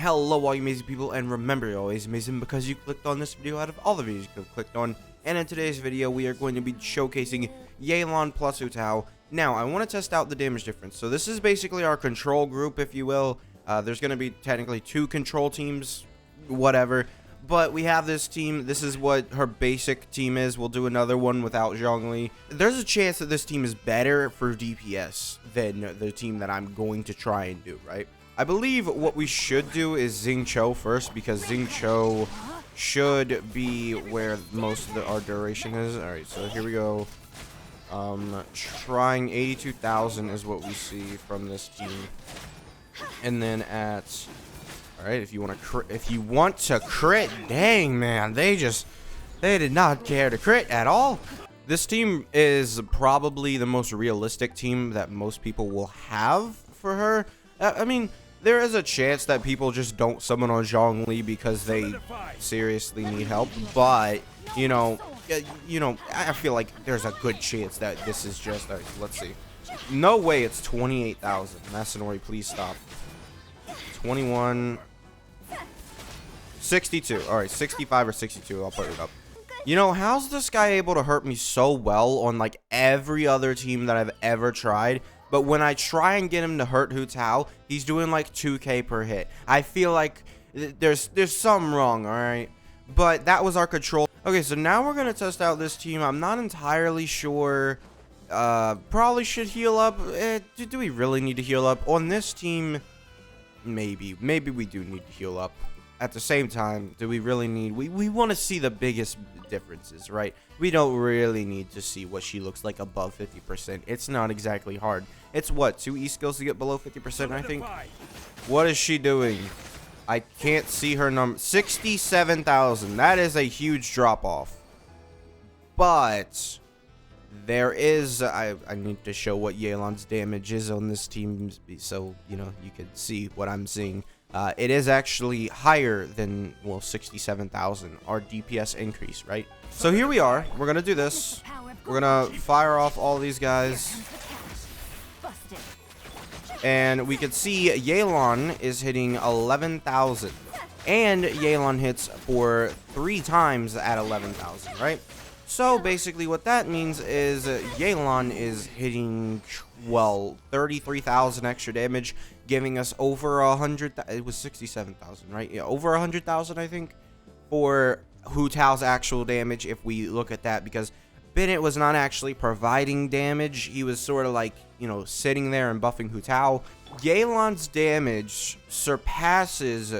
Hello all you amazing people, and remember you're always amazing because you clicked on this video out of all the videos you could have clicked on. And in today's video we are going to be showcasing Yelan plus Hu Tao. Now I want to test out the damage difference. So this is basically our control group, if you will. There's going to be technically 2 control teams, whatever. But we have this team. This is what her basic team is. We'll do another one without Zhongli. There's a chance that this team is better for DPS than the team that I'm going to try and do, right? I believe what we should do is Xingqiu first, because Xingqiu should be where most of our duration is. Alright, so here we go. Trying 82,000 is what we see from this team. And then at... Alright, if you want to crit, dang man, they did not care to crit at all. This team is probably the most realistic team that most people will have for her. I mean, there is a chance that people just don't summon on Zhongli because they seriously need help, but you know, I feel like there's a good chance that this is just. Right, let's see. No way, it's 28,000. Masanori, please stop. 21, 62. All right, 65 or 62. I'll put it up. You know, how's this guy able to hurt me so well on like every other team that I've ever tried? But when I try and get him to hurt Hu Tao, he's doing like 2k per hit. I feel like there's something wrong, alright? But that was our control. Okay, so now we're going to test out this team. I'm not entirely sure. Probably should heal up. Do we really need to heal up? On this team, maybe. Maybe we do need to heal up. At the same time, do we really need... We want to see the biggest differences, right? We don't really need to see what she looks like above 50%. It's not exactly hard. It's what, 2 E skills to get below 50%, I think? What is she doing? I can't see her number. 67,000. That is a huge drop-off. But there is... I need to show what Yelan's damage is on this team so, you know, you can see what I'm seeing. It is actually higher than, well, 67,000, our DPS increase, right? So here we are. We're going to do this. We're going to fire off all these guys. And we can see Yelan is hitting 11,000. And Yelan hits for 3 times at 11,000, right? So basically what that means is Yelan is hitting, well, 33,000 extra damage, giving us over 100. It was 67,000, right? Yeah, over 100,000, I think, for Hu Tao's actual damage. If we look at that, because Bennett was not actually providing damage, he was sort of like, you know, sitting there and buffing Hu Tao. Yelan's damage surpasses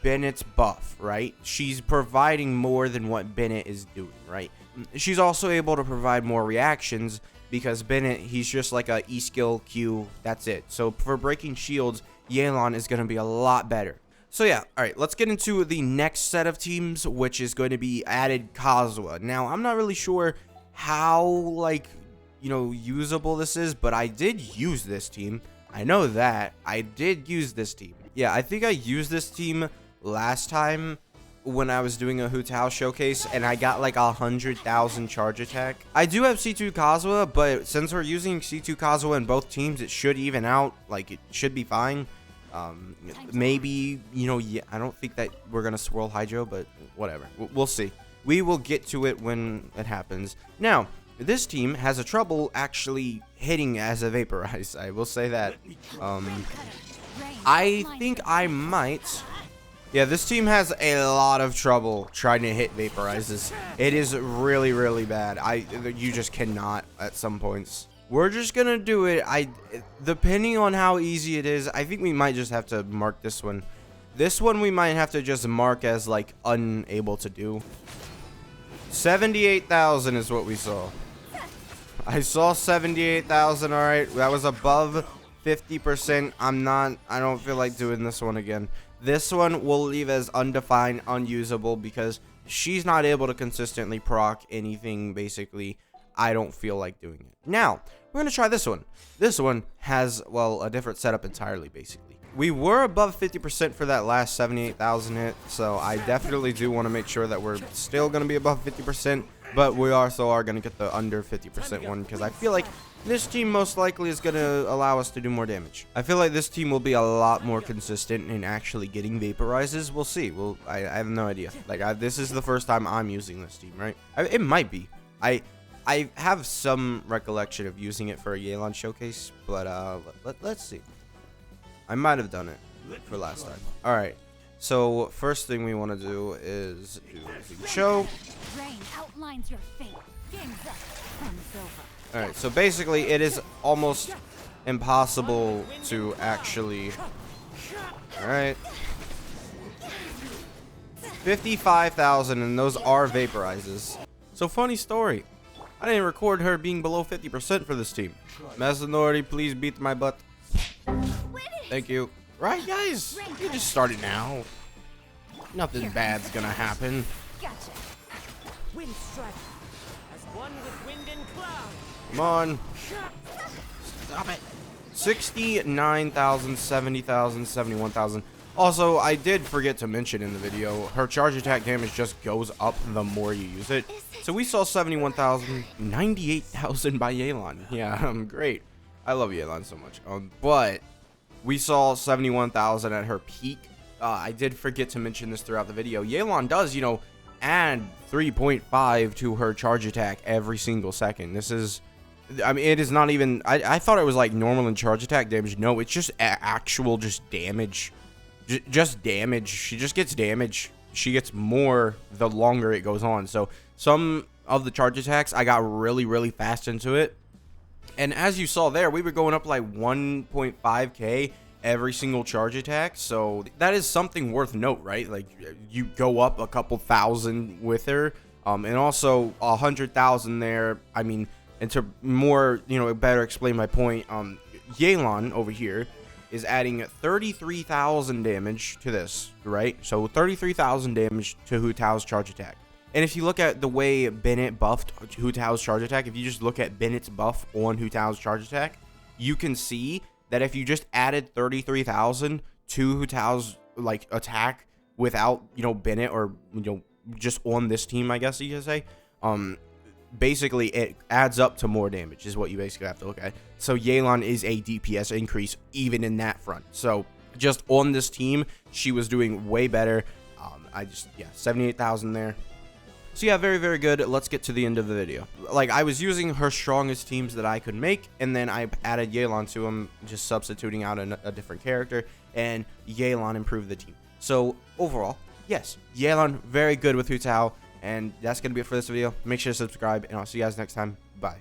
Bennett's buff, right? She's providing more than what Bennett is doing, right? She's also able to provide more reactions because Bennett, he's just like a E skill Q, that's it. So for breaking shields, Yelan is going to be a lot better. So yeah, alright, let's get into the next set of teams, which is going to be added Kazuha. Now, I'm not really sure how, like, you know, usable this is, but I did use this team. I know that. I did use this team. Yeah, I think I used this team last time when I was doing a Hu Tao showcase, and I got like 100,000 charge attack. I do have C2 Kazuha, but since we're using C2 Kazuha in both teams, it should even out. Like, it should be fine. Maybe, you know, yeah, I don't think that we're gonna swirl Hydro, but whatever. We'll see. We will get to it when it happens. Now, this team has a trouble actually hitting as a Vaporize. I will say that. I think I might... Yeah, this team has a lot of trouble trying to hit Vaporizes. It is really, really bad. You just cannot at some points. We're just gonna do it. Depending on how easy it is, I think we might just have to mark this one. This one we might have to just mark as like unable to do. 78,000 is what we saw. I saw 78,000. All right, that was above 50%. I don't feel like doing this one again. This one we'll leave as undefined, unusable, because she's not able to consistently proc anything, basically. I don't feel like doing it. Now, we're going to try this one. This one has, well, a different setup entirely, basically. We were above 50% for that last 78,000 hit, so I definitely do want to make sure that we're still going to be above 50%, but we also are going to get the under 50% one, because I feel like this team most likely is going to allow us to do more damage. I feel like this team will be a lot more consistent in actually getting vaporizes. We'll see. I have no idea. Like, this is the first time I'm using this team, right? It might be. I have some recollection of using it for a Yelan showcase, but let's see. I might have done it for last time. All right. So first thing we want to do is do the show. Rain outlines your fate. Game's up. Fun's over. All right. So basically, it is almost impossible to actually. All right. 55,000, and those are vaporizes. So funny story. I didn't record her being below 50% for this team. Masanori, please beat my butt. Thank you. Right, guys? You just started now. Nothing bad's gonna happen. Gotcha. Wind strike as one with wind and cloud. Come on. Stop it. 69,000, 70,000, 71,000. Also, I did forget to mention in the video, her charge attack damage just goes up the more you use it. So we saw 71,000, 98,000 by Yelan. Yeah, great. I love Yelan so much. But we saw 71,000 at her peak. I did forget to mention this throughout the video. Yelan does, you know, add 3.5 to her charge attack every single second. This is, I mean, it is not even, I thought it was like normal in charge attack damage. No, it's just actual just damage. Just damage. She just gets damage. She gets more the longer it goes on. So some of the charge attacks, I got really fast into it. And as you saw there, we were going up like 1.5k every single charge attack. So that is something worth note, right? Like, you go up a couple thousand with her. And also 100,000 there. I mean, and to more, you know, better explain my point, Yelan over here is adding 33,000 damage to this, right? So 33,000 damage to Hu Tao's charge attack. And if you look at the way Bennett buffed Hu Tao's charge attack, if you just look at Bennett's buff on Hu Tao's charge attack, you can see that if you just added 33,000 to Hu Tao's like attack without, you know, Bennett, or, you know, just on this team, I guess you could say, basically it adds up to more damage is what you basically have to look at. So Yelan is a DPS increase even in that front. So just on this team, she was doing way better. Yeah, 78,000 there. So yeah, very good. Let's get to the end of the video. Like, I was using her strongest teams that I could make, and then I added Yelan to them, just substituting out a different character, and Yelan improved the team. So overall, yes, Yelan very good with Hu Tao. And that's going to be it for this video. Make sure to subscribe, and I'll see you guys next time. Bye.